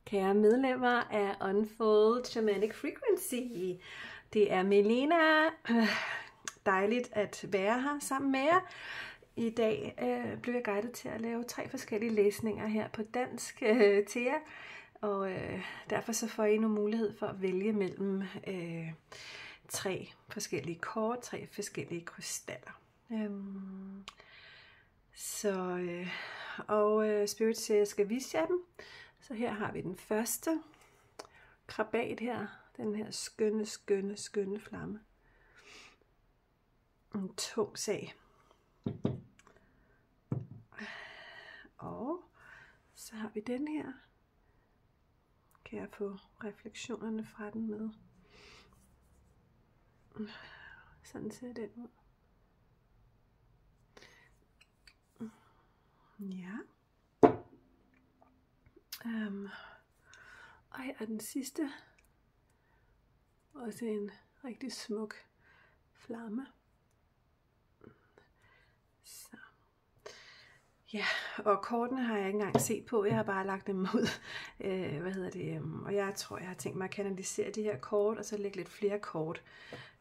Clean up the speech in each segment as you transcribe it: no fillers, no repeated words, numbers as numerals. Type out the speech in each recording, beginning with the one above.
Kære medlemmer af Unfold Shamanic Frequency. Det er Melina. Dejligt at være her sammen med jer. I dag blev jeg guidet til at lave 3 forskellige læsninger her på dansk til jer. Og derfor så får I nu mulighed for at vælge mellem 3 forskellige kort, 3 forskellige krystaller. Spirit siger, at jeg skal vise jer dem. Så her har vi den første krabat her. Den her skønne flamme. En tung sag. Og så har vi den her. Kan jeg få refleksionerne fra den med? Sådan ser den ud. Ja. Og den sidste. Også en rigtig smuk flamme. Så. Ja, og kortene har jeg ikke engang set på. Jeg har bare lagt dem ud. Og jeg tror, jeg har tænkt mig at kanalisere de her kort, og så lægge lidt flere kort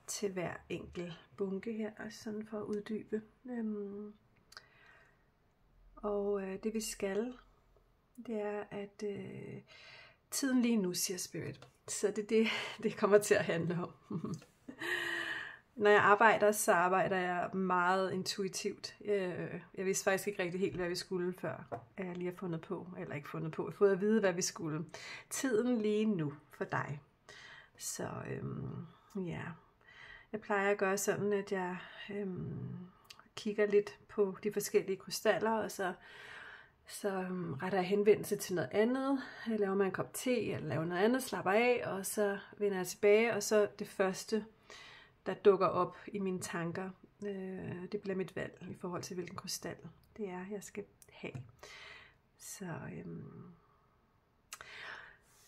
til hver enkelt bunke her, sådan for at uddybe. Det vi skal, det er, at tiden lige nu, siger Spirit. Så det kommer til at handle om. Når jeg arbejder, så arbejder jeg meget intuitivt. Jeg vidste faktisk ikke rigtig helt, hvad vi skulle, før jeg lige har fundet på, eller ikke fundet på, jeg har fået at vide, hvad vi skulle. Tiden lige nu for dig. Så ja, jeg plejer at gøre sådan, at jeg kigger lidt på de forskellige krystaller, og så retter jeg henvendelse til noget andet. Jeg laver mig en kop te, eller laver noget andet, slapper af, og så vender jeg tilbage, og så det første, der dukker op i mine tanker, det bliver mit valg i forhold til, hvilken krystal det er, jeg skal have. Så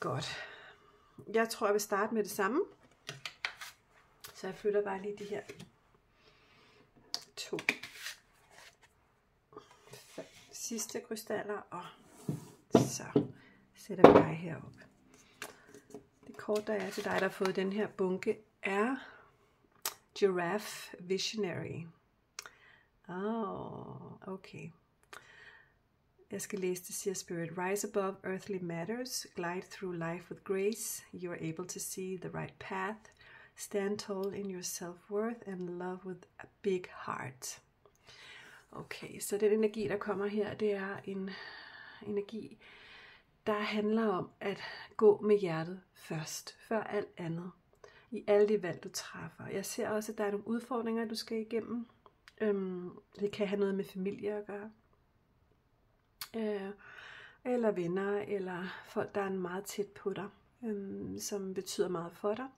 godt. Jeg tror, jeg vil starte med det samme. Så jeg flytter bare lige de her 2 sidste krystaller, og så sætter vi dig herop. Det kort, der er til dig, der har fået den her bunke, er Giraffe Visionary. Okay. Jeg skal læse det, siger Spirit. Rise above earthly matters, glide through life with grace. You are able to see the right path. Stand tall in your self-worth and love with a big heart. Okay, så den energi, der kommer her, det er en energi, der handler om at gå med hjertet først, før alt andet. I alle de valg, du træffer. Jeg ser også, at der er nogle udfordringer, du skal igennem. Det kan have noget med familie at gøre. Eller venner, eller folk, der er meget tæt på dig, som betyder meget for dig.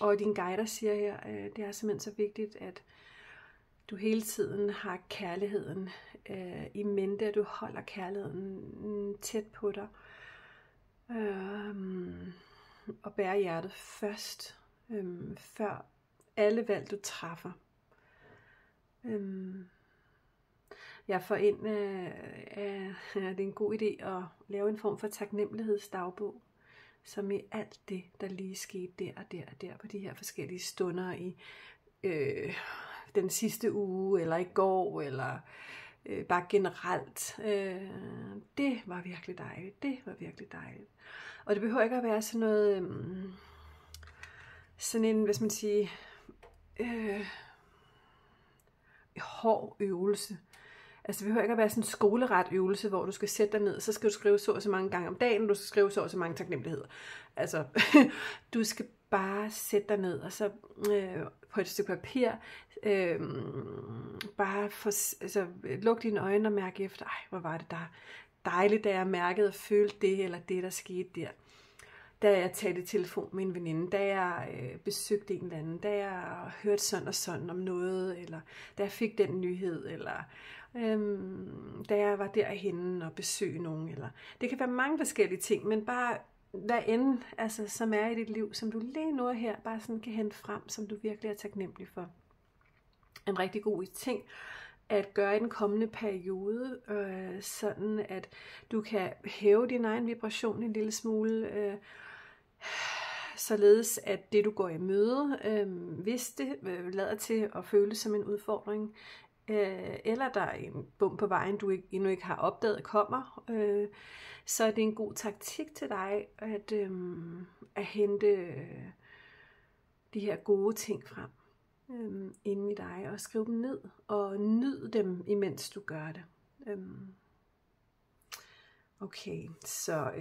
Og din guider siger her, det er simpelthen så vigtigt, at du hele tiden har kærligheden i mente, at du holder kærligheden tæt på dig. Og bærer hjertet først, før alle valg, du træffer. Jeg får ind, det er en god idé at lave en form for taknemmelighedsdagbog, som i alt det, der lige skete der og der og der på de her forskellige stunder i den sidste uge, eller i går, eller bare generelt. Det var virkelig dejligt. Det var virkelig dejligt. Og det behøver ikke at være sådan noget, sådan en, hvad skal man sige, hård øvelse. Altså det behøver ikke at være sådan en skoleret øvelse, hvor du skal sætte dig ned, så skal du skrive så og så mange gange om dagen, og du skal skrive så og så mange taknemmeligheder. Altså, du skal bare sætte dig ned, og så på et stykke papir, bare luk dine øjne og mærke efter, hvor var det der dejligt, da jeg mærkede og følte det, eller det, der skete der. Da jeg talte i telefon med en veninde, da jeg besøgte en eller anden, da jeg hørte sådan og sådan om noget, eller da jeg fik den nyhed, eller da jeg var derhenne og besøgte nogen. Eller det kan være mange forskellige ting, men bare hvad end, altså, som er i dit liv, som du lige nu her bare sådan kan hente frem, som du virkelig er taknemmelig for. En rigtig god ting at gøre i den kommende periode, sådan at du kan hæve din egen vibration en lille smule, således at det du går i møde, hvis det lader til at føles som en udfordring, eller der er en bump på vejen, du endnu ikke har opdaget kommer, så er det en god taktik til dig at hente de her gode ting frem inde i dig, og skrive dem ned, og nyd dem, imens du gør det. Okay, så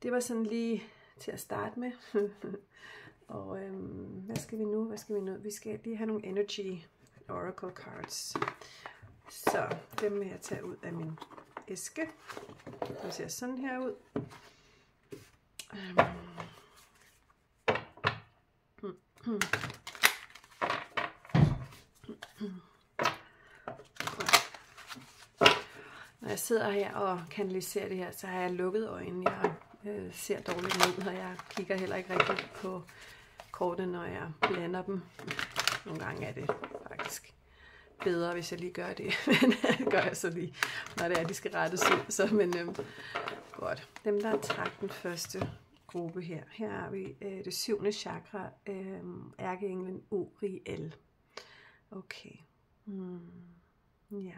det var sådan lige til at starte med. Og hvad skal vi nu? Vi skal lige have nogle Energy Oracle Cards. Så dem vil jeg tage ud af min æske. Det ser sådan her ud. Når jeg sidder her og kanaliserer det her, så har jeg lukket øjnene. Jeg ser dårligt ned, og jeg kigger heller ikke rigtig på kortene, når jeg blander dem. Nogle gange er det faktisk bedre, hvis jeg lige gør det, men det gør jeg så lige, når det er, de skal rettes ud. Så, men godt. Dem, der trak den første gruppe her. Her har vi det 7. chakra, ærkeenglen Uriel. Okay. Ja.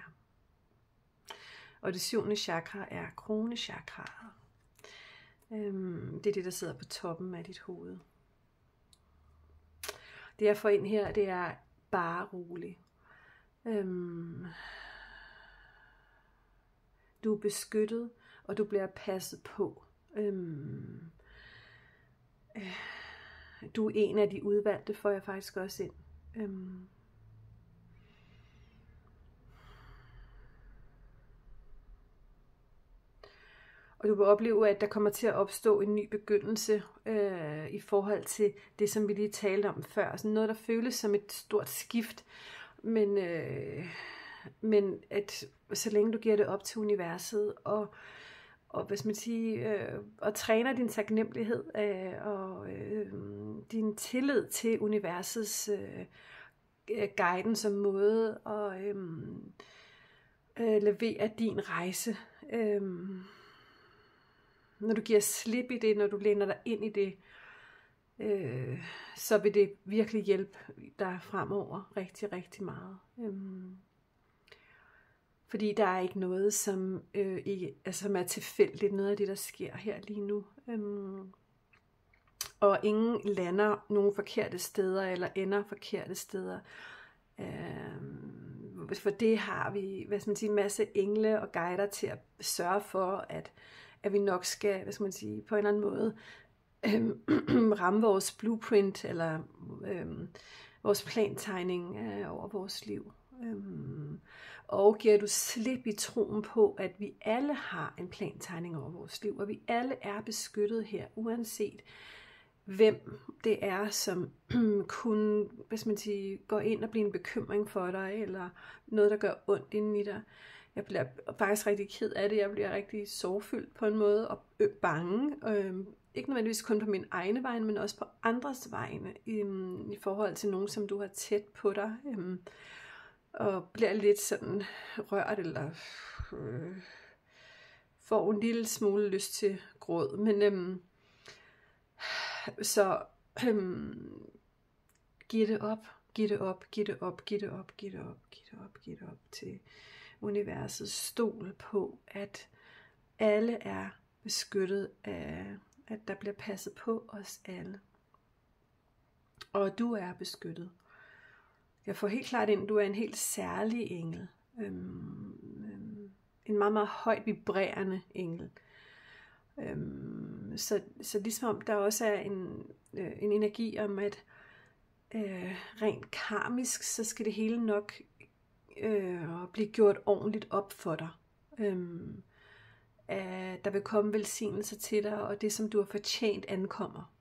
Og det 7. chakra er kronechakraet. Det er det, der sidder på toppen af dit hoved. Det jeg får ind her, det er bare rolig. Du er beskyttet, og du bliver passet på. Du er en af de udvalgte, får jeg faktisk også ind. Og du vil opleve, at der kommer til at opstå en ny begyndelse i forhold til det, som vi lige talte om før. Sådan noget, der føles som et stort skift. Men at så længe du giver det op til universet, og hvad skal man sige, og træner din taknemmelighed og din tillid til universets guidance som måde at levere din rejse. Når du giver slip i det, når du læner dig ind i det, så vil det virkelig hjælpe dig fremover rigtig, rigtig meget. Fordi der er ikke noget, som er tilfældigt, noget af det, der sker her lige nu. Og ingen lander nogle forkerte steder, eller ender forkerte steder. For det har vi, hvad skal man sige, en masse engle og guider til at sørge for, at vi nok skal, hvad skal man sige, på en eller anden måde ramme vores blueprint, eller vores plantegning over vores liv. Og giver du slip i troen på, at vi alle har en plantegning over vores liv, og vi alle er beskyttet her, uanset hvem det er, som kunne, hvad skal man sige, gå ind og blive en bekymring for dig, eller noget, der gør ondt inden i dig. Jeg bliver faktisk rigtig ked af det. Jeg bliver rigtig sorgfyldt på en måde, og bange. Ikke nødvendigvis kun på min egne vegne, men også på andres vegne, i forhold til nogen, som du har tæt på dig. Og bliver lidt sådan rørt, eller får en lille smule lyst til gråd. Men så giv det op, giv det op, giv det op, giv det op, giv det op, giv det op, giv det op til universet. Stol på, at alle er beskyttet af, at der bliver passet på os alle. Og du er beskyttet. Jeg får helt klart ind, at du er en helt særlig engel. En meget, meget højt vibrerende engel. Så ligesom om der også er en energi om, at rent karmisk, så skal det hele nok blive gjort ordentligt op for dig. Der vil komme velsignelser til dig, og det som du har fortjent ankommer.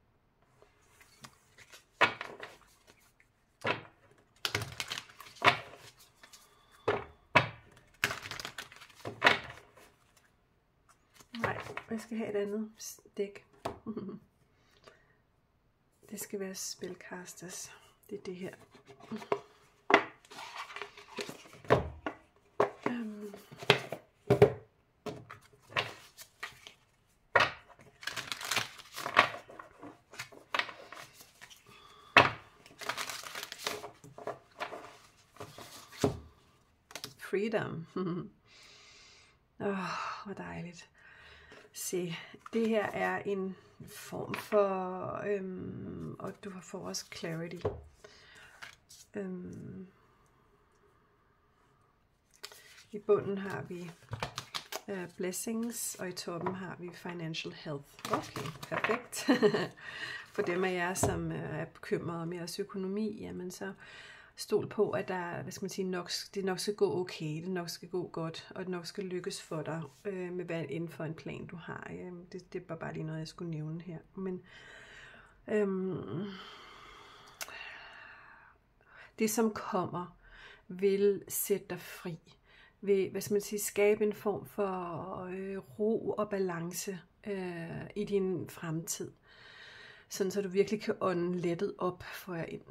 Nej, jeg skal have et andet dæk. Det skal være Spellcasters. Det er det her. freedom. Hvor dejligt. Se, det her er en form for, og du får også clarity. I bunden har vi blessings, og i toppen har vi financial health. Okay, perfekt. For dem af jer, som er bekymrede om jeres økonomi, jamen så stol på, at der, hvad skal man sige, det nok skal gå okay, det nok skal gå godt, og det nok skal lykkes for dig med hvad inden for en plan, du har. Det var bare lige noget, jeg skulle nævne her. Men det, som kommer, vil sætte dig fri. Vil, hvad skal man sige, skabe en form for ro og balance i din fremtid. Sådan så du virkelig kan ånde lettet op for jer ind.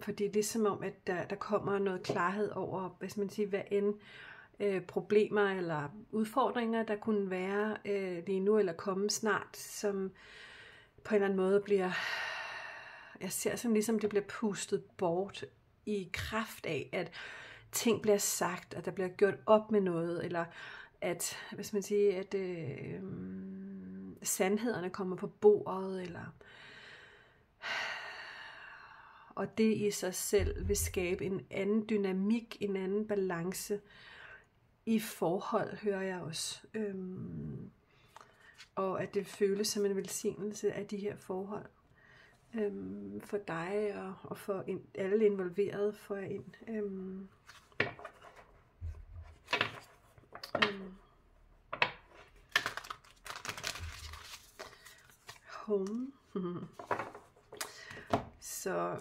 Fordi det er som om, at der kommer noget klarhed over, hvad skal man sige, hvad end problemer eller udfordringer, der kunne være lige nu eller komme snart, som på en eller anden måde bliver, jeg ser sådan ligesom det bliver pustet bort i kraft af, at ting bliver sagt, at der bliver gjort op med noget, eller at, hvad skal man sige, at sandhederne kommer på bordet, eller og det i sig selv vil skabe en anden dynamik, en anden balance i forhold, hører jeg også. Og at det føles som en velsignelse af de her forhold for dig og for alle involverede for ind. Home. Så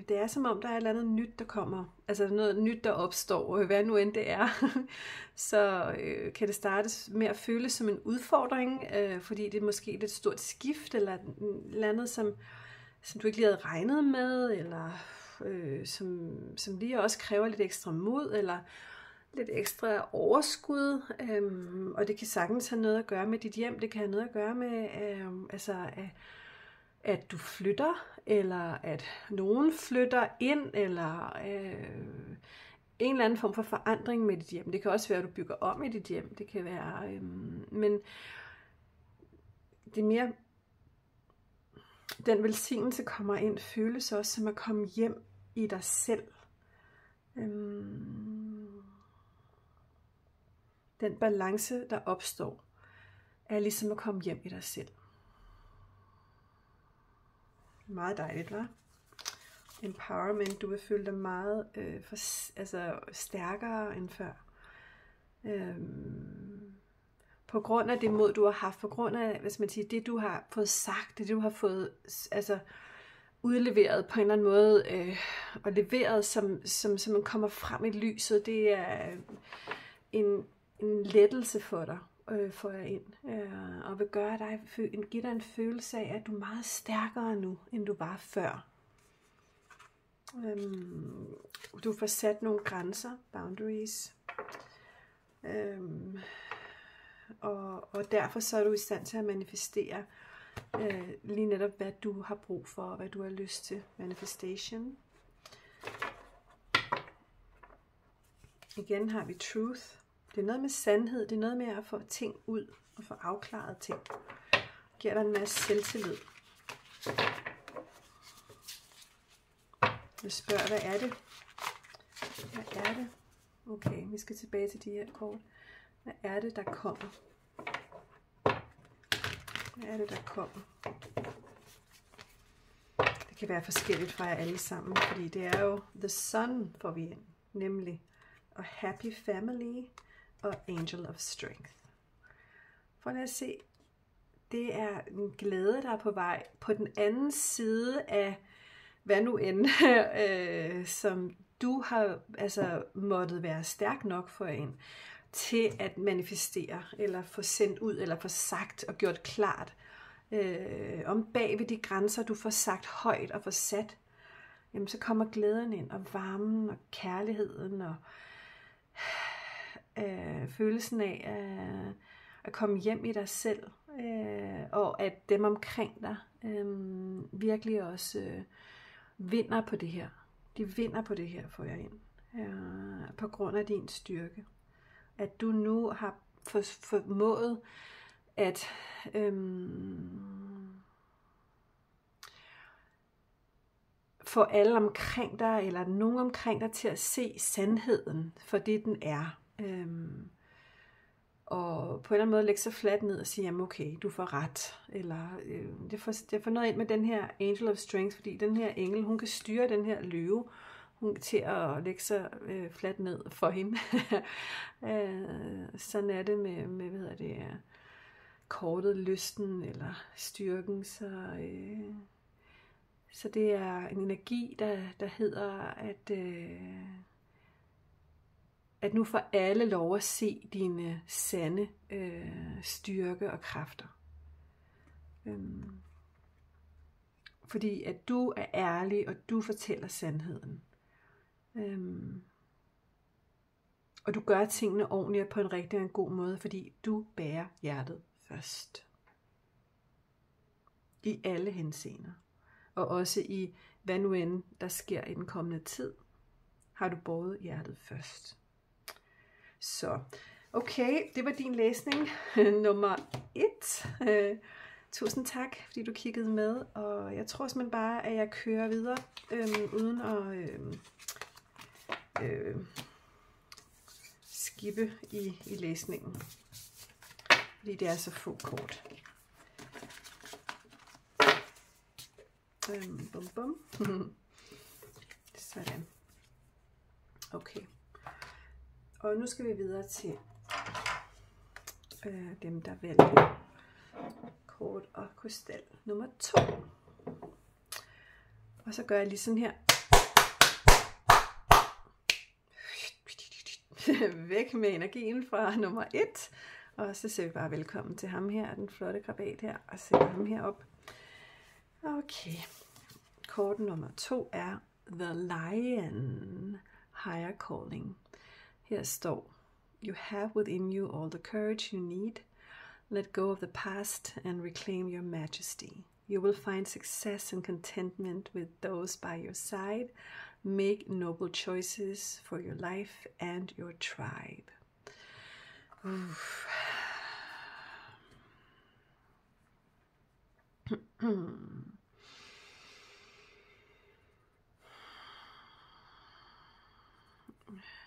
det er som om, der er et eller andet nyt, der kommer. Altså noget nyt, der opstår, hvad nu end det er. Så kan det startes med at føles som en udfordring, fordi det er måske et stort skift, eller et eller andet, som du ikke lige havde regnet med, eller som lige også kræver lidt ekstra mod, eller lidt ekstra overskud, og det kan sagtens have noget at gøre med dit hjem. Det kan have noget at gøre med, at du flytter, eller at nogen flytter ind, eller en eller anden form for forandring med dit hjem. Det kan også være, at du bygger om i dit hjem. Det kan være, men det er mere, den velsignelse kommer ind, føles også som at komme hjem i dig selv. Den balance, der opstår, er ligesom at komme hjem i dig selv. Meget dejligt, hva'? Empowerment, du vil føle dig meget stærkere end før. På grund af det mod, du har haft, på grund af, hvad skal man sige, det du har fået sagt, det du har fået udleveret på en eller anden måde, og leveret, som man kommer frem i lyset, det er en lettelse for dig, får jeg ind, og vil give dig en følelse af, at du er meget stærkere nu, end du var før. Du får sat nogle grænser, boundaries, og derfor så er du i stand til at manifestere lige netop, hvad du har brug for, og hvad du har lyst til. Manifestation. Igen har vi truth. Det er noget med sandhed, det er noget med at få ting ud, og få afklaret ting. Det giver dig en masse selvtillid. Jeg spørger, hvad er det? Hvad er det? Okay, vi skal tilbage til de her kort. Hvad er det, der kommer? Hvad er det, der kommer? Det kan være forskelligt fra jer alle sammen, fordi det er jo The Sun, får vi ind, nemlig og Happy Family og Angel of Strength. For lad os se, det er en glæde, der er på vej på den anden side af hvad nu end, som du har måttet være stærk nok for en til at manifestere, eller få sendt ud, eller få sagt og gjort klart, om bag ved de grænser, du får sagt højt og får sat, jamen så kommer glæden ind, og varmen, og kærligheden, og følelsen af at komme hjem i dig selv, og at dem omkring dig virkelig også vinder på det her. De vinder på det her, får jeg ind. på grund af din styrke. At du nu har formået at få alle omkring dig, eller nogen omkring dig, til at se sandheden for det, den er. Og på en eller anden måde lægge sig fladt ned og sige, jamen okay, du får ret. Eller det får noget ind med den her Angel of Strength, fordi den her engel, hun kan styre den her løve, hun til at lægge sig fladt ned for hende. Sådan er det med hvad hedder det, kortet, lysten eller styrken. Så det er en energi, der hedder, at nu får alle lov at se dine sande styrke og kræfter. Fordi at du er ærlig, og du fortæller sandheden. Og du gør tingene ordentligt på en rigtig og en god måde, fordi du bærer hjertet først. I alle henseender. Og også i hvad nu end der sker i den kommende tid, har du båret hjertet først. Så, okay, det var din læsning nummer 1. Tusind tak, fordi du kiggede med, og jeg tror simpelthen bare, at jeg kører videre, uden at skippe i læsningen, fordi det er så få kort. Bum bum. Sådan. Okay. Og nu skal vi videre til dem, der vælger kort og krystal nummer 2. Og så gør jeg lige sådan her. Væk med energien fra nummer 1. Og så siger vi bare velkommen til ham her, den flotte krabat her, og sætter ham her op. Okay. Kort nummer 2 er The Lion, Higher Calling. Her står, You have within you all the courage you need. Let go of the past and reclaim your majesty. You will find success and contentment with those by your side. Make noble choices for your life and your tribe.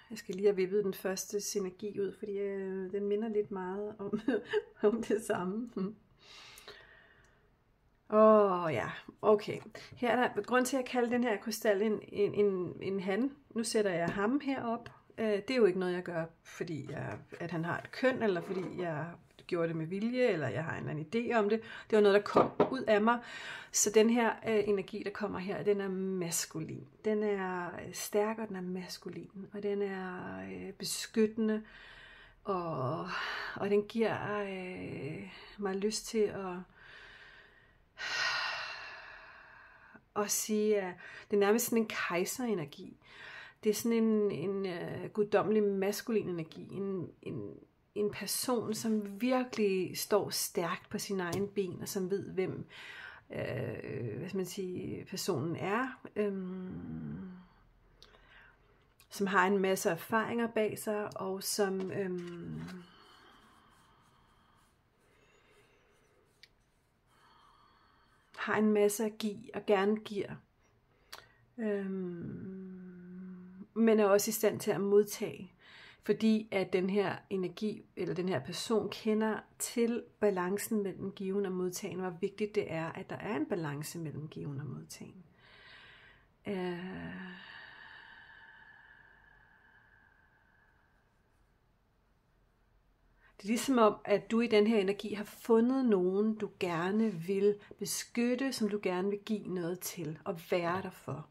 Jeg skal lige have vippet den første synergi ud, fordi den minder lidt meget om det samme. Ja, okay. Her er der grund til at kalde den her krystal en han. Nu sætter jeg ham herop. Det er jo ikke noget, jeg gør, fordi at han har et køn, eller fordi jeg gjorde det med vilje, eller jeg har en eller anden idé om det. Det var noget, der kom ud af mig. Så den her energi, der kommer her, den er maskulin. Den er stærk, og den er maskulin. Og den er beskyttende. Og den giver mig lyst til at sige, at det er nærmest sådan en kejserenergi. Det er sådan en guddommelig maskulin energi. En person, som virkelig står stærkt på sine egne ben, og som ved, hvem personen er. Som har en masse erfaringer bag sig, og som har en masse at give, og gerne giver. Men er også i stand til at modtage. Fordi at den her energi, eller den her person, kender til balancen mellem given og modtagen. Hvor vigtigt det er, at der er en balance mellem given og modtagen. Det er ligesom om, at du i den her energi har fundet nogen, du gerne vil beskytte, som du gerne vil give noget til, og være der for.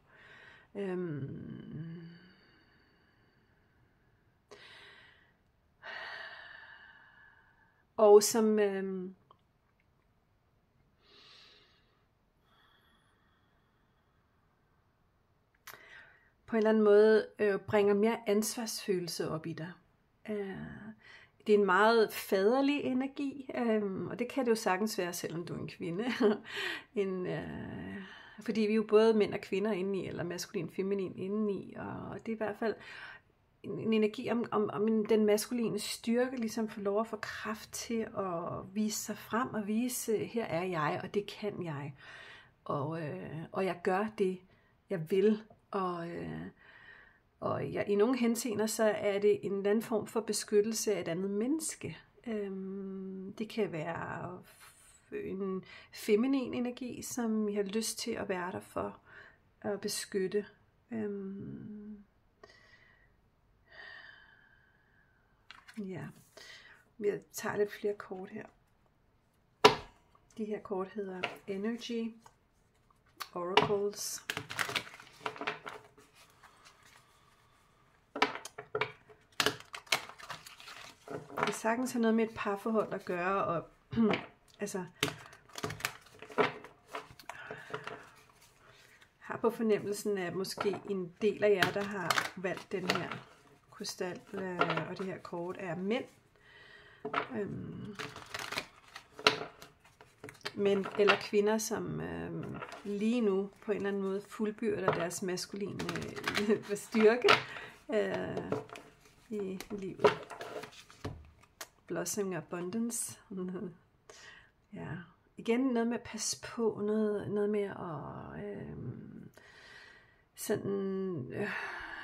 Og som på en eller anden måde bringer mere ansvarsfølelse op i dig. Det er en meget faderlig energi, og det kan det jo sagtens være, selvom du er en kvinde. Fordi vi er jo både mænd og kvinder indeni, eller maskulin og feminin indeni, og det er i hvert fald en energi om den maskuline styrke, ligesom får lov at få kraft til at vise sig frem og vise, her er jeg, og det kan jeg. Og jeg gør det, jeg vil. Og i nogle henseender, så er det en eller anden form for beskyttelse af et andet menneske. Det kan være en feminin energi, som jeg har lyst til at være der for at beskytte. Ja, jeg tager lidt flere kort her. De her kort hedder Energy, Oracles. Det kan sagtens have noget med et parforhold at gøre, og altså har på fornemmelsen af måske en del af jer, der har valgt den her krystal og det her kort, er mænd. Men eller kvinder, som lige nu på en eller anden måde fuldbyrder deres maskuline styrke i livet. Blossoming Abundance. Ja. Igen noget med at passe på, noget med at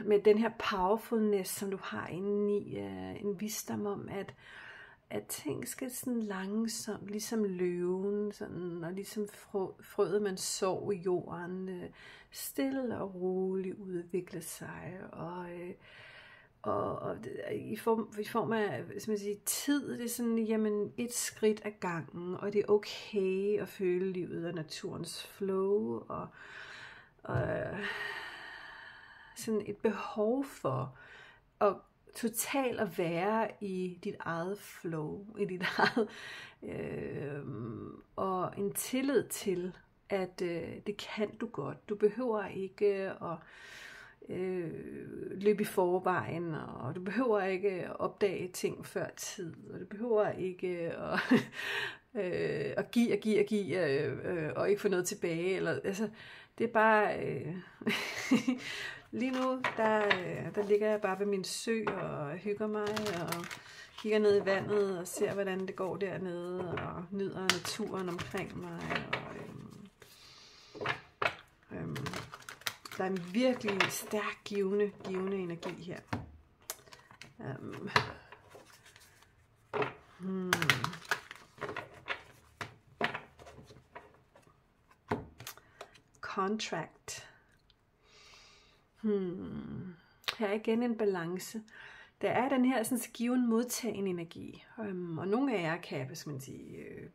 med den her powerfulness, som du har inde i, en visdom om, at ting skal sådan langsomt, ligesom løven, sådan, og ligesom frøet, man sår i jorden, stille og roligt udvikle sig, og i form af, hvis man siger, tid, det er sådan, jamen et skridt ad gangen, og det er okay at føle livet og naturens flow, og sådan et behov for at totalt at være i dit eget flow, i dit eget, og en tillid til, at det kan du godt. Du behøver ikke at løbe i forvejen, og du behøver ikke at opdage ting før tid, og du behøver ikke at give, og ikke få noget tilbage, eller altså, det er bare lige nu, der ligger jeg bare ved min sø og hygger mig og kigger ned i vandet og ser, hvordan det går dernede, og nyder naturen omkring mig. Der er en virkelig stærk givende energi her. Contract. Her er igen en balance. Der er den her sådan given modtagen energi. Og nogle af jer kan, hvis man siger,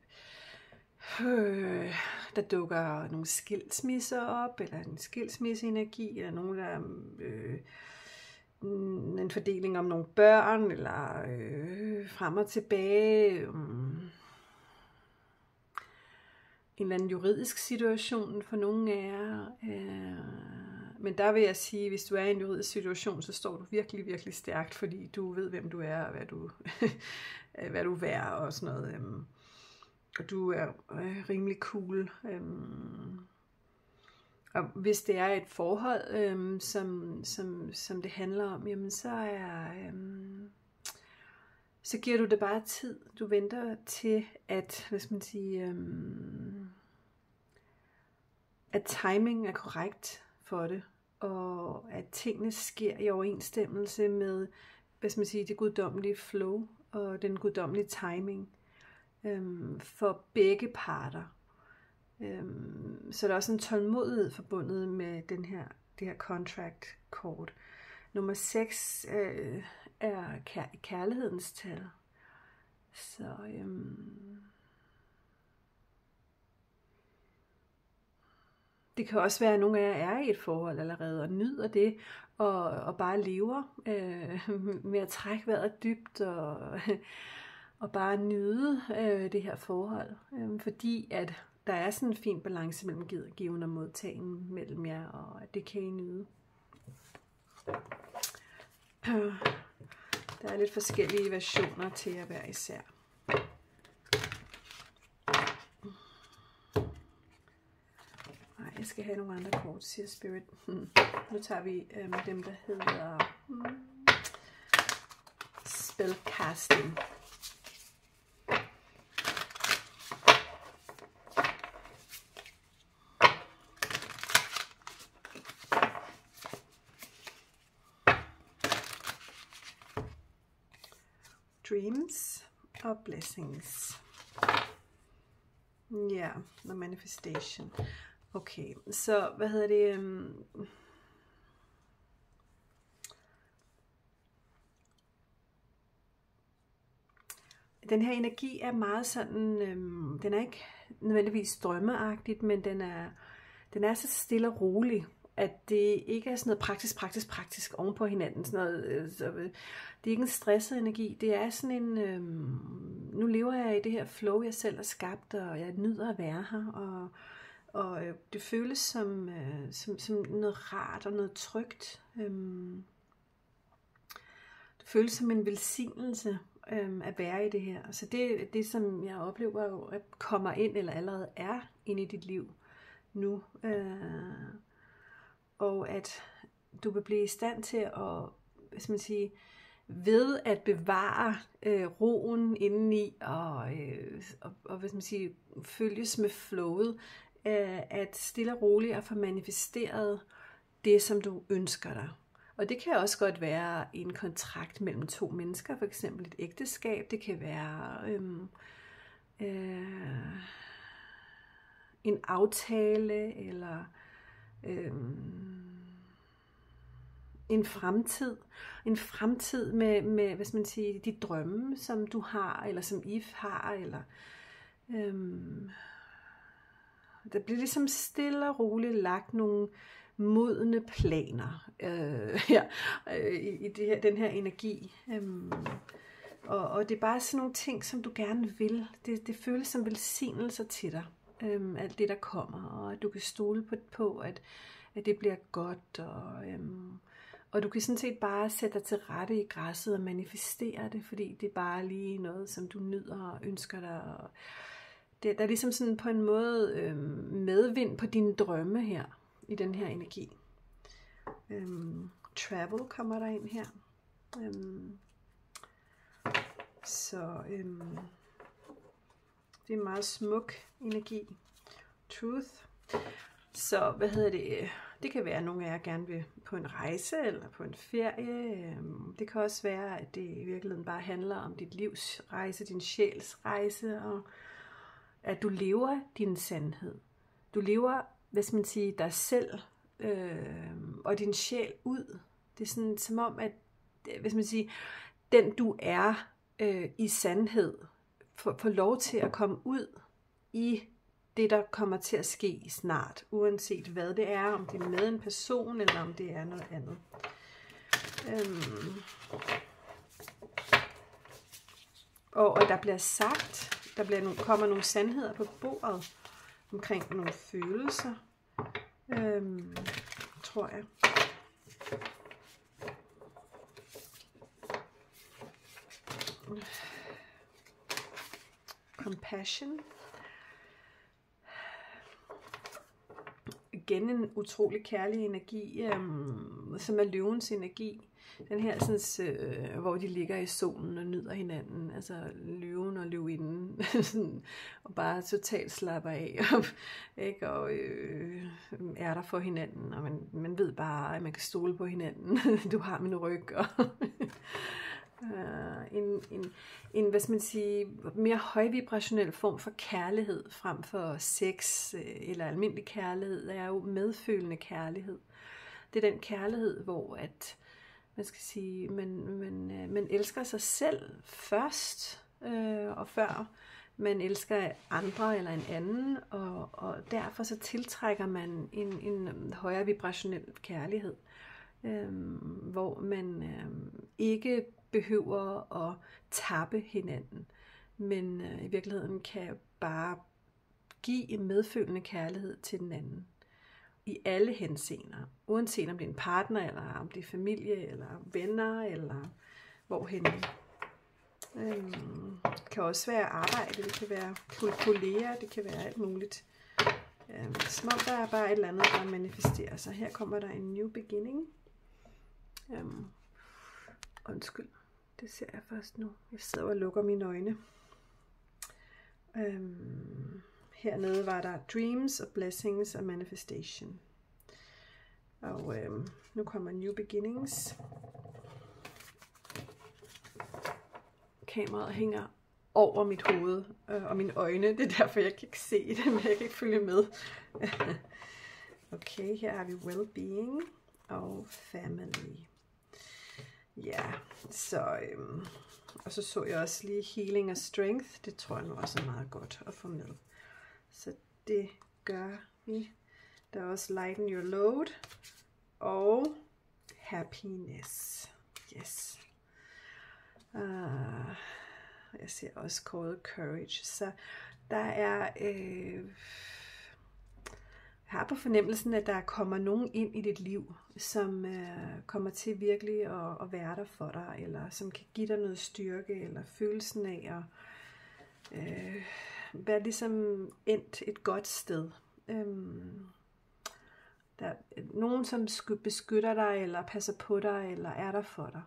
der dukker nogle skilsmisser op, eller en skilsmisseenergi, eller nogen, der en fordeling om nogle børn, eller frem og tilbage. En eller anden juridisk situation for nogle af jer. Men der vil jeg sige, hvis du er i en juridisk situation, så står du virkelig, virkelig stærkt, fordi du ved, hvem du er, og hvad du er værd, og sådan noget. Og du er rimelig cool. Og hvis det er et forhold, som det handler om, jamen så giver du det bare tid. Du venter til, at, hvis man siger, at timing er korrekt for det, og at tingene sker i overensstemmelse med, hvis man siger, det guddommelige flow og den guddommelige timing for begge parter. Så der er også en tålmodighed forbundet med det her contract kort. Nummer 6 er kærlighedens tal. Så det kan også være, at nogle af jer er i et forhold allerede og nyder det, og bare lever med at trække vejret dybt og bare nyde det her forhold. Fordi at der er sådan en fin balance mellem given og modtagen mellem jer, og det kan I nyde. Der er lidt forskellige versioner til at være især. Jeg skal have nogle andre kort, siger Spirit. Nu tager vi dem, der hedder spellcasting. Dreams og blessings. Ja, og manifestation. Okay, så hvad hedder det? Den her energi er meget sådan, den er ikke nødvendigvis drømmeagtigt, men den er så stille og rolig, at det ikke er sådan noget praktisk oven på hinanden. Sådan noget, det er ikke en stresset energi, det er sådan en, nu lever jeg i det her flow, jeg selv har skabt, og jeg nyder at være her, og det føles som noget rart og noget trygt. Det føles som en velsignelse at være i det her. Så det som jeg oplever jo, at kommer ind, eller allerede er inde i dit liv nu, og at du vil blive i stand til at, hvad skal man sige, ved at bevare roen indeni og hvad skal man sige, følges med flowet, at stille og roligt at få manifesteret det, som du ønsker dig. Og det kan også godt være en kontrakt mellem to mennesker, for eksempel et ægteskab. Det kan være en aftale, eller en fremtid. En fremtid med hvad skal man sige, de drømme, som du har, eller som I har, eller der bliver ligesom stille og roligt lagt nogle modne planer i den her energi. Og det er bare sådan nogle ting, som du gerne vil. Det føles som velsignelser til dig. Alt det, der kommer. Og at du kan stole på at det bliver godt. Og du kan sådan set bare sætte dig til rette i græsset og manifestere det. Fordi det er bare lige noget, som du nyder og ønsker dig. Og der er ligesom sådan på en måde medvind på dine drømme her. I den her energi. Travel kommer der ind her. Det er en meget smuk energi. Truth. Så hvad hedder det? Det kan være, at nogle af jer gerne vil på en rejse eller på en ferie. Det kan også være, at det i virkeligheden bare handler om dit livs rejse, din sjæls rejse, og at du lever din sandhed. Du lever, hvad skal man sige, dig selv og din sjæl ud. Det er sådan som om, at hvad skal man sige, den du er i sandhed, får lov til at komme ud i det, der kommer til at ske snart, uanset hvad det er, om det er med en person, eller om det er noget andet. Og der bliver sagt, kommer nogle sandheder på bordet, omkring nogle følelser, tror jeg. Compassion. Igen en utrolig kærlig energi, som er løvens energi. Den her, sådan, hvor de ligger i solen og nyder hinanden, altså løven og løvinden, og bare totalt slapper af, ikke? Og er der for hinanden, og man ved bare, at man kan stole på hinanden. Du har min ryg, og en hvad skal man sige, mere højvibrationel form for kærlighed frem for sex eller almindelig kærlighed, er jo medfølende kærlighed. Det er den kærlighed, hvor at man skal sige, man elsker sig selv først, og før man elsker andre eller en anden, og derfor så tiltrækker man en højere vibrationel kærlighed, hvor man ikke behøver at tappe hinanden, men i virkeligheden kan bare give en medfølende kærlighed til den anden. I alle henseender, uanset om det er en partner, eller om det er familie, eller venner, eller hvorhen. Det kan også være arbejde, det kan være kolleger, det kan være alt muligt. Som om der er bare et eller andet, der manifesterer sig. Her kommer der en new beginning. Undskyld, det ser jeg først nu. Jeg sidder og lukker mine øjne. Hernede var der dreams og blessings og manifestation. Og nu kommer new beginnings. Kameraet hænger over mit hoved og mine øjne. Det er derfor, jeg kan ikke se det, men jeg kan ikke følge med. Okay, her har vi well-being og family. Ja, så og så jeg også lige healing og strength. Det tror jeg nu også er meget godt at få med. Så det gør vi. Der er også lighten your load og happiness. Yes. Jeg ser også called courage. Så der er jeg har på fornemmelsen, at der kommer nogen ind i dit liv, som kommer til virkelig at være der for dig, eller som kan give dig noget styrke, eller følelsen af at være ligesom endt et godt sted. Der er nogen, som beskytter dig, eller passer på dig, eller er der for dig.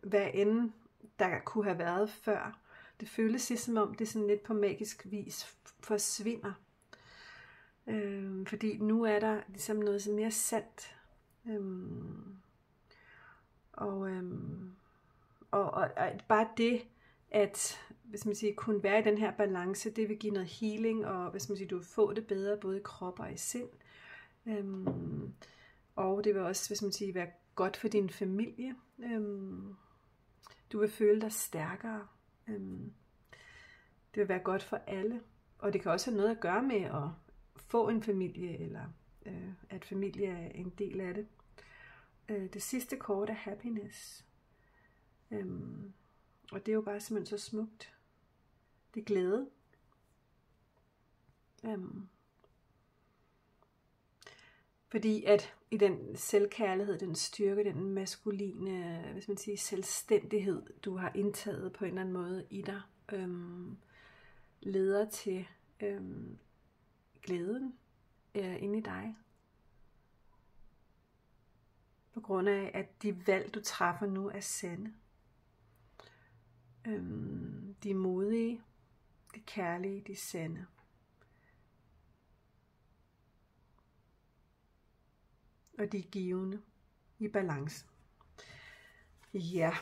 Hvad end der kunne have været før, det føles ligesom om det sådan lidt på magisk vis forsvinder. Fordi nu er der ligesom noget mere sandt. Og bare det, at hvis man siger, kunne være i den her balance, det vil give noget healing, og hvis man siger, du vil få det bedre, både i krop og i sind. Og det vil også, hvis man siger, være godt for din familie. Du vil føle dig stærkere. Det vil være godt for alle. Og det kan også have noget at gøre med at få en familie, eller at familie er en del af det. Det sidste kort er happiness. Og det er jo bare simpelthen så smukt. Det er glæde. Fordi at i den selvkærlighed, den styrke, den maskuline, hvis man siger, selvstændighed, du har indtaget på en eller anden måde i dig, leder til glæden inde i dig. På grund af, at de valg, du træffer nu, er sande. De er modige, de er kærlige, de er sande. Og de er givende i balance. Ja.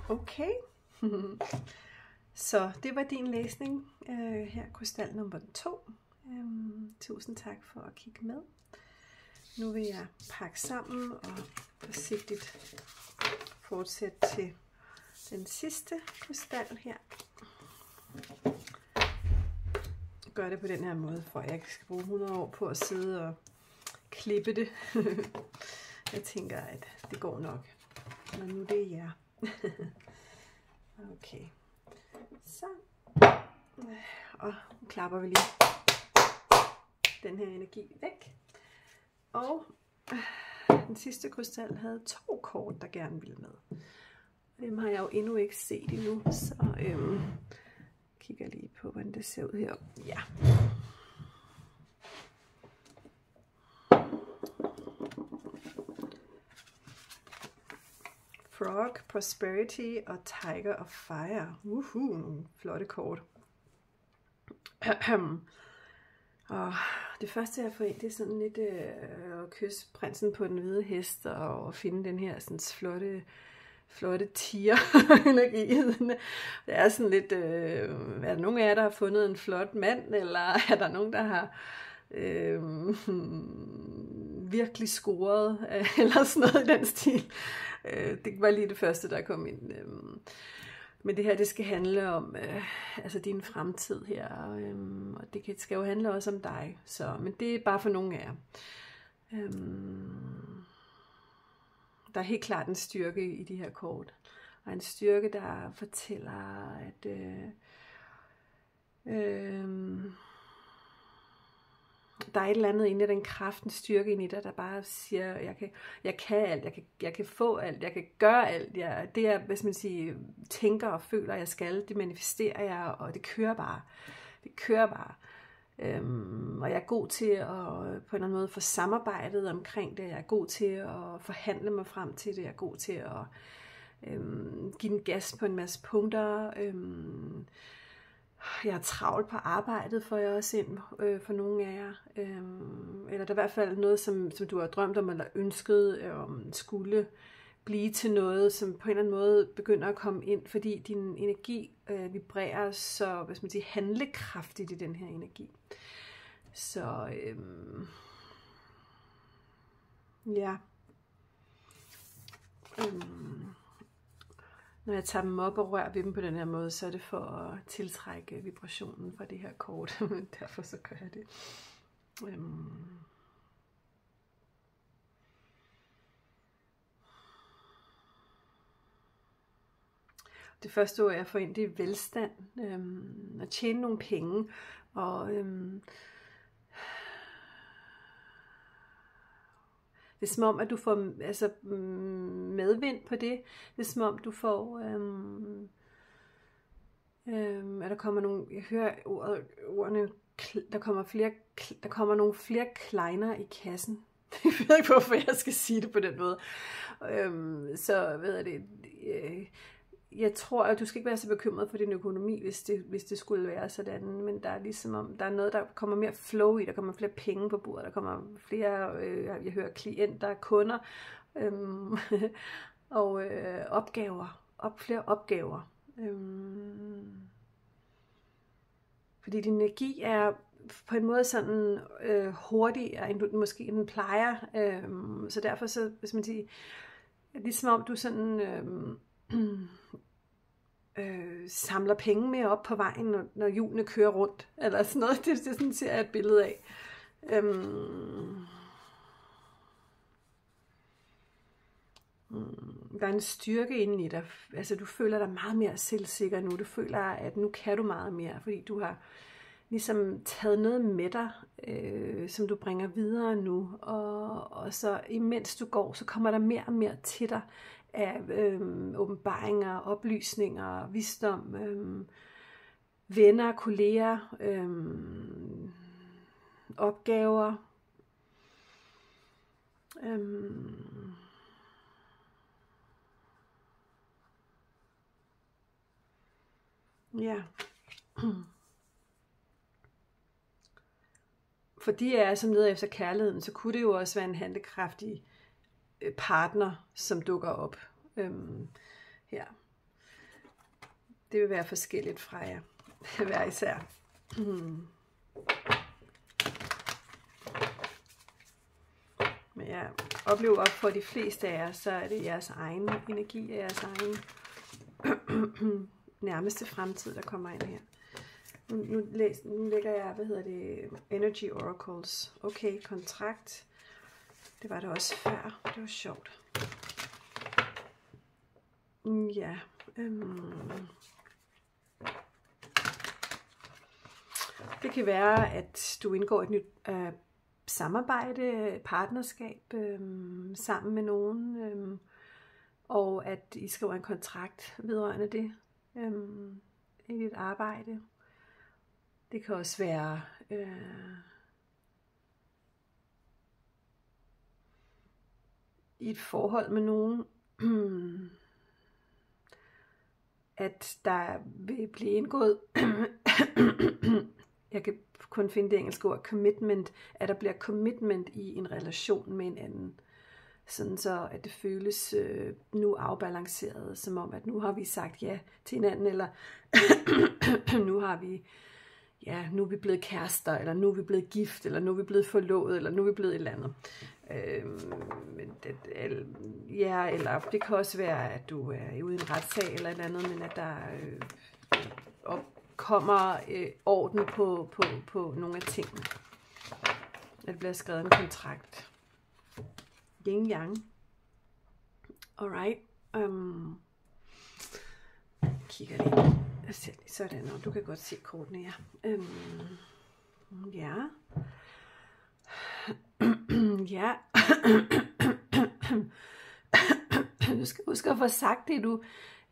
Okay. Så det var din læsning. Her krystal nummer 2. Tusind tak for at kigge med. Nu vil jeg pakke sammen og forsigtigt fortsætte til den sidste krystal her. Jeg gør det på den her måde, for at jeg ikke skal bruge 100 år på at sidde og klippe det. Jeg tænker, at det går nok. Men nu det er jer. Okay. Så. Og nu klapper vi lige den her energi væk. Og den sidste krystal havde 2 kort, der gerne ville med. Dem har jeg jo endnu ikke set endnu, så kigger lige på, hvordan det ser ud her. Ja. Frog, Prosperity og Tiger of Fire. Flotte kort. Og det første jeg får ind, det er sådan lidt at kysse prinsen på den hvide hest og finde den her sådan flotte tiger-energi. Det er sådan lidt, er der nogen af jer, der har fundet en flot mand, eller er der nogen, der har virkelig scoret, eller sådan noget i den stil. Det var lige det første, der kom ind. Men det her, det skal handle om altså din fremtid her, og det skal jo handle også om dig. Så, men det er bare for nogle af jer. Der er helt klart en styrke i de her kort. Og en styrke, der fortæller, der er et eller andet inde i den kraft, en styrke inde i dig, der bare siger, jeg kan alt, jeg kan få alt, jeg kan gøre alt. Det jeg, hvis man siger, tænker og føler, jeg skal, det manifesterer jeg, og det kører bare. Det kører bare. Og jeg er god til at på en eller anden måde få samarbejdet omkring det. Jeg er god til at forhandle mig frem til det. Jeg er god til at give den gas på en masse punkter. Jeg er travlt på arbejdet, får jeg også ind for nogle af jer. Eller der er i hvert fald noget, som du har drømt om, eller ønsket skulle blive til noget, som på en eller anden måde begynder at komme ind, fordi din energi vibrerer så, hvad skal man sige, handlekraftigt i den her energi. Så ja. Når jeg tager dem op og rører ved dem på den her måde, så er det for at tiltrække vibrationen fra det her kort. Derfor så gør jeg det. Det første ord, jeg får ind, det er velstand. At tjene nogle penge. Og det er som om, at du får medvind på det. Det er som om, du får... at der kommer nogle... Jeg hører ordene... Der kommer nogle flere kleiner i kassen. Jeg ved ikke, hvorfor jeg skal sige det på den måde. Så ved jeg det... Jeg tror, at du skal ikke være så bekymret for din økonomi, hvis det skulle være sådan, men der er ligesom om, der er noget, der kommer mere flow i, der kommer flere penge på bordet, der kommer flere, jeg hører klienter, kunder, og opgaver, flere opgaver. Fordi din energi er på en måde sådan hurtigere, end du måske den plejer, så derfor så, hvis man siger, ligesom om du sådan... samler penge med op på vejen, når hjulene kører rundt, eller sådan noget. Det sådan ser jeg et billede af. Der er en styrke inde i dig. Altså, du føler dig meget mere selvsikker nu. Du føler, at nu kan du meget mere, fordi du har ligesom taget noget med dig, som du bringer videre nu. Og så imens du går, så kommer der mere og mere til dig, af åbenbaringer, oplysninger, visdom, venner, kolleger, opgaver. Ja. Fordi jeg er som leder efter kærligheden, så kunne det jo også være en handlekraftig partner, som dukker op her. Det vil være forskelligt fra jer hver især. Men jeg oplever op for de fleste af jer, så er det jeres egen energi og jeres egen nærmeste fremtid, der kommer ind her. Nu lægger jeg, Energy Oracles. Okay, kontrakt. Det var det også før. Det var sjovt. Ja. Det kan være, at du indgår et nyt samarbejde, partnerskab sammen med nogen, og at I skriver en kontrakt vedrørende det i dit arbejde. Det kan også være i et forhold med nogen, at der vil blive indgået, jeg kan kun finde det engelske ord, commitment, at der bliver commitment i en relation med en anden. Sådan så, at det føles nu afbalanceret, som om, at nu har vi sagt ja til hinanden, eller nu har vi, ja, nu er vi blevet kærester, eller nu er vi blevet gift, eller nu er vi blevet forlovet, eller nu er vi blevet et eller andet. Ja, eller det kan også være, at du er ude i en retssag, eller et eller andet, men at der kommer orden på nogle af tingene. At der bliver skrevet en kontrakt. Yin yang. Alright. Kigger lige. Jeg ser lige sådan, og du kan godt se kortene her. Ja. Ja. Du skal huske at få sagt det, du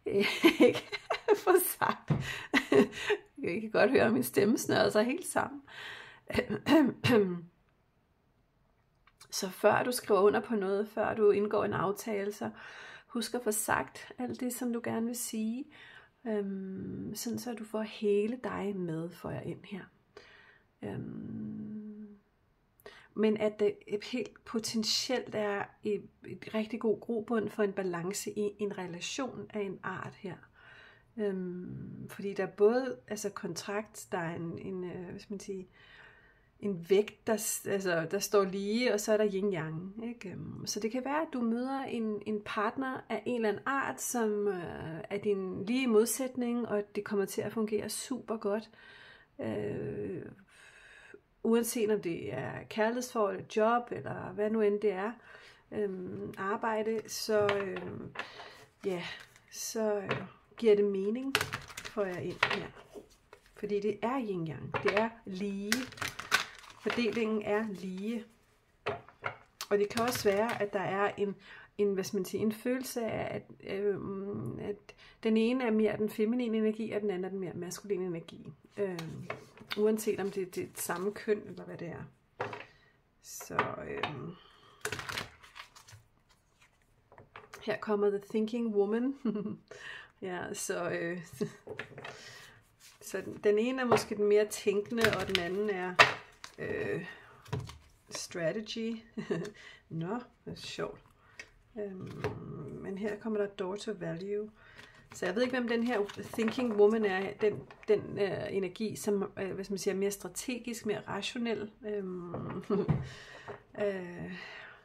ikke får sagt. Jeg kan godt høre, at min stemme snører sig helt sammen. Så før du skriver under på noget, før du indgår en aftale, så husk at få sagt alt det, som du gerne vil sige. Sådan så du får hele dig med, får jeg ind her. Men at det helt potentielt er et rigtig god grobund for en balance i en relation af en art her. Fordi der er både kontrakt, der er en vægt, der står lige, og så er der yin-yang. Ikke? Så det kan være, at du møder en partner af en eller anden art, som er din lige modsætning, og det kommer til at fungere super godt. Uanset om det er kærlighedsforhold, job, eller hvad nu end det er, arbejde, så giver det mening, får jeg ind her. Fordi det er yin-yang, det er lige. Fordelingen er lige. Og det kan også være, at der er en følelse af, at den ene er mere den feminine energi, og den anden er den mere maskuline energi. Uanset om det er det samme køn, eller hvad det er. Så her kommer The Thinking Woman. Ja, så den ene er måske den mere tænkende, og den anden er strategy. Nå, det er sjovt. Men her kommer der door to value. Så jeg ved ikke, hvem den her thinking woman er. Den energi, som hvad skal man sige, er mere strategisk, mere rationel.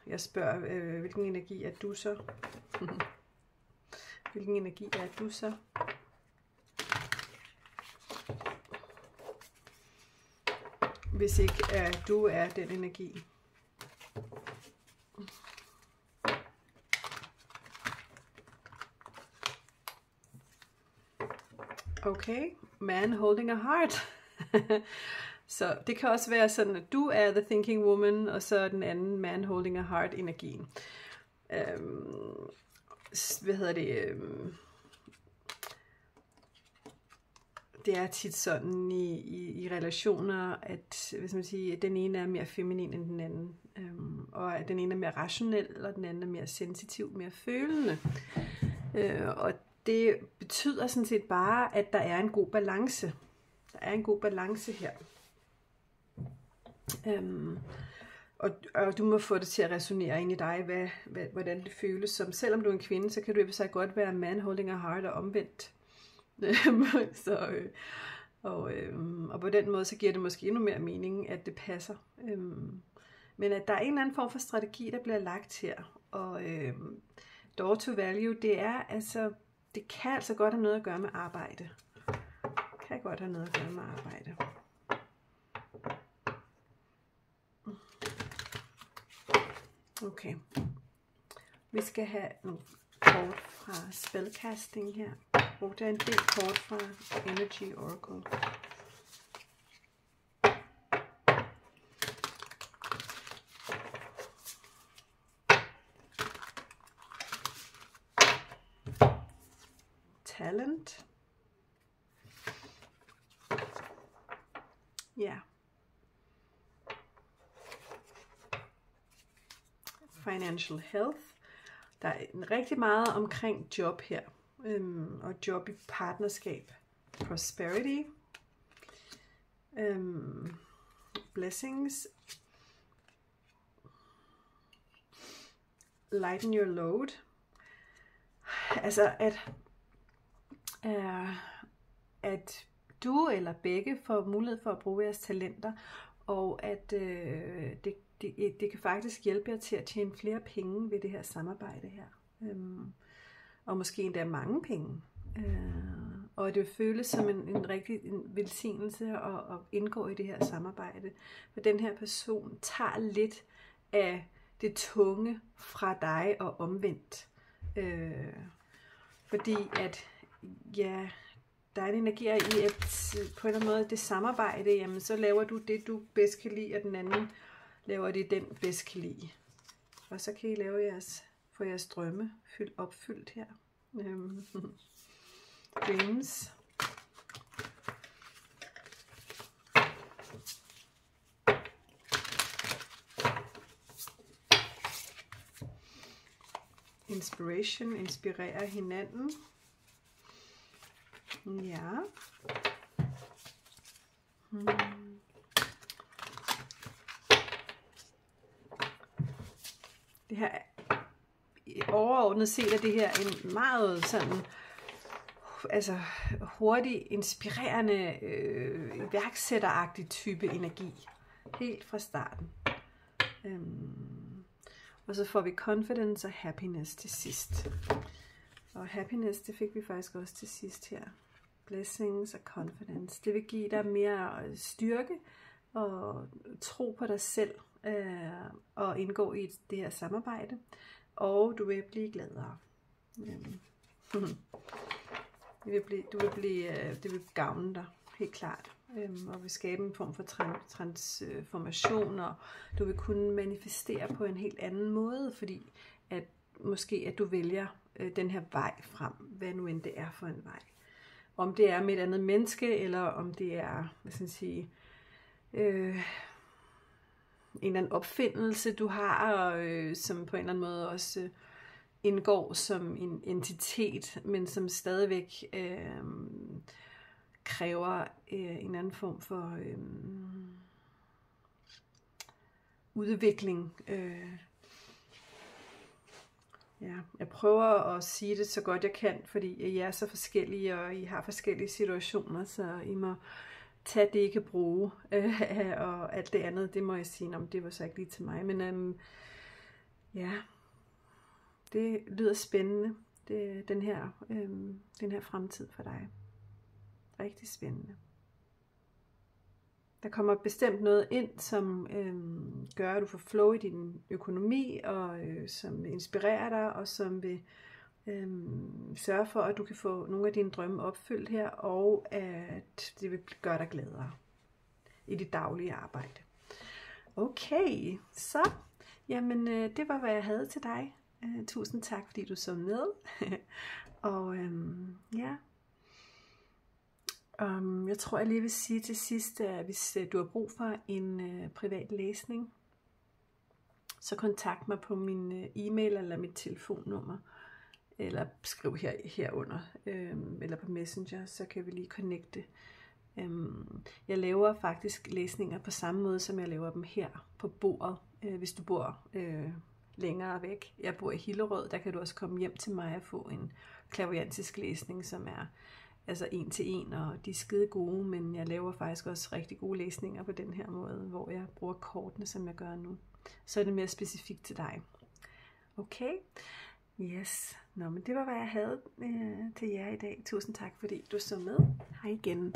Jeg spørger, hvilken energi er du så? Hvilken energi er du så? Hvis ikke du er den energi. Okay, man holding a heart. Så det kan også være sådan, at du er the thinking woman, og så den anden man holding a heart energien. Det er tit sådan i relationer, at hvis man siger, den ene er mere feminin end den anden, og at den ene er mere rationel, og den anden er mere sensitiv, mere følende. Og det betyder sådan set bare, at der er en god balance. Der er en god balance her. Og du må få det til at resonere ind i dig, hvordan det føles som. Selvom du er en kvinde, så kan du i sig godt være man holding a heart og omvendt. Og på den måde, så giver det måske endnu mere mening, at det passer. Men at der er en eller anden form for strategi, der bliver lagt her. Og door to value, det kan altså godt have noget at gøre med arbejde. Det kan godt have noget at gøre med arbejde. Okay. Vi skal have nogle kort fra spellcasting her. Der er en del kort fra Energy Oracle. Talent. Ja. Financial health. Der er rigtig meget omkring job her. Og job i partnerskab. Prosperity. Blessings. Lighten your load. Altså at du eller begge får mulighed for at bruge jeres talenter, og at det kan faktisk hjælpe jer til at tjene flere penge ved det her samarbejde her. Og måske endda mange penge. Og det føles som en rigtig velsignelse at indgå i det her samarbejde. For den her person tager lidt af det tunge fra dig og omvendt. Fordi at, ja, der er en energi i, at på en eller anden måde det samarbejde, jamen så laver du det, du bedst kan lide, og den anden laver det, den bedst kan lide. Og så kan I lave få jeres drømme opfyldt her. Dreams. Inspiration, inspirere hinanden. Ja. Det her overordnet set er det her en meget sådan hurtig, inspirerende, iværksætteragtig type energi. Helt fra starten. Og så får vi confidence og happiness til sidst. Og happiness, det fik vi faktisk også til sidst her. Blessings og confidence. Det vil give dig mere styrke og tro på dig selv og indgå i det her samarbejde. Og du vil blive gladere. Det vil gavne dig, helt klart. Og vil skabe en form for transformation, og du vil kunne manifestere på en helt anden måde, fordi at du vælger den her vej frem, hvad nu end det er for en vej. Om det er med et andet menneske, eller om det er, en eller anden opfindelse, du har, som på en eller anden måde også indgår som en entitet, men som stadigvæk kræver en anden form for udvikling. Jeg prøver at sige det så godt jeg kan, fordi I er så forskellige, og I har forskellige situationer, så I må tage det, I kan bruge, og alt det andet, det må jeg sige, det var så ikke lige til mig, men det lyder spændende, den her fremtid for dig. Rigtig spændende. Der kommer bestemt noget ind, som gør, at du får flow i din økonomi, og som inspirerer dig, og som vil sørge for, at du kan få nogle af dine drømme opfyldt her, og at det vil gøre dig gladere i dit daglige arbejde. Okay, så det var, hvad jeg havde til dig. Tusind tak, fordi du så med. Og jeg tror, jeg lige vil sige til sidst, at hvis du har brug for en privat læsning, så kontakt mig på min e-mail eller mit telefonnummer, eller skriv herunder, eller på Messenger, så kan vi lige connecte. Jeg laver faktisk læsninger på samme måde, som jeg laver dem her på bordet, hvis du bor længere væk. Jeg bor i Hillerød, der kan du også komme hjem til mig og få en clairvoyantisk læsning, som er 1-til-1, og de er skide gode, men jeg laver faktisk også rigtig gode læsninger på den her måde, hvor jeg bruger kortene, som jeg gør nu. Så er det mere specifikt til dig. Okay? Yes. Men det var, hvad jeg havde til jer i dag. Tusind tak, fordi du så med. Hej igen.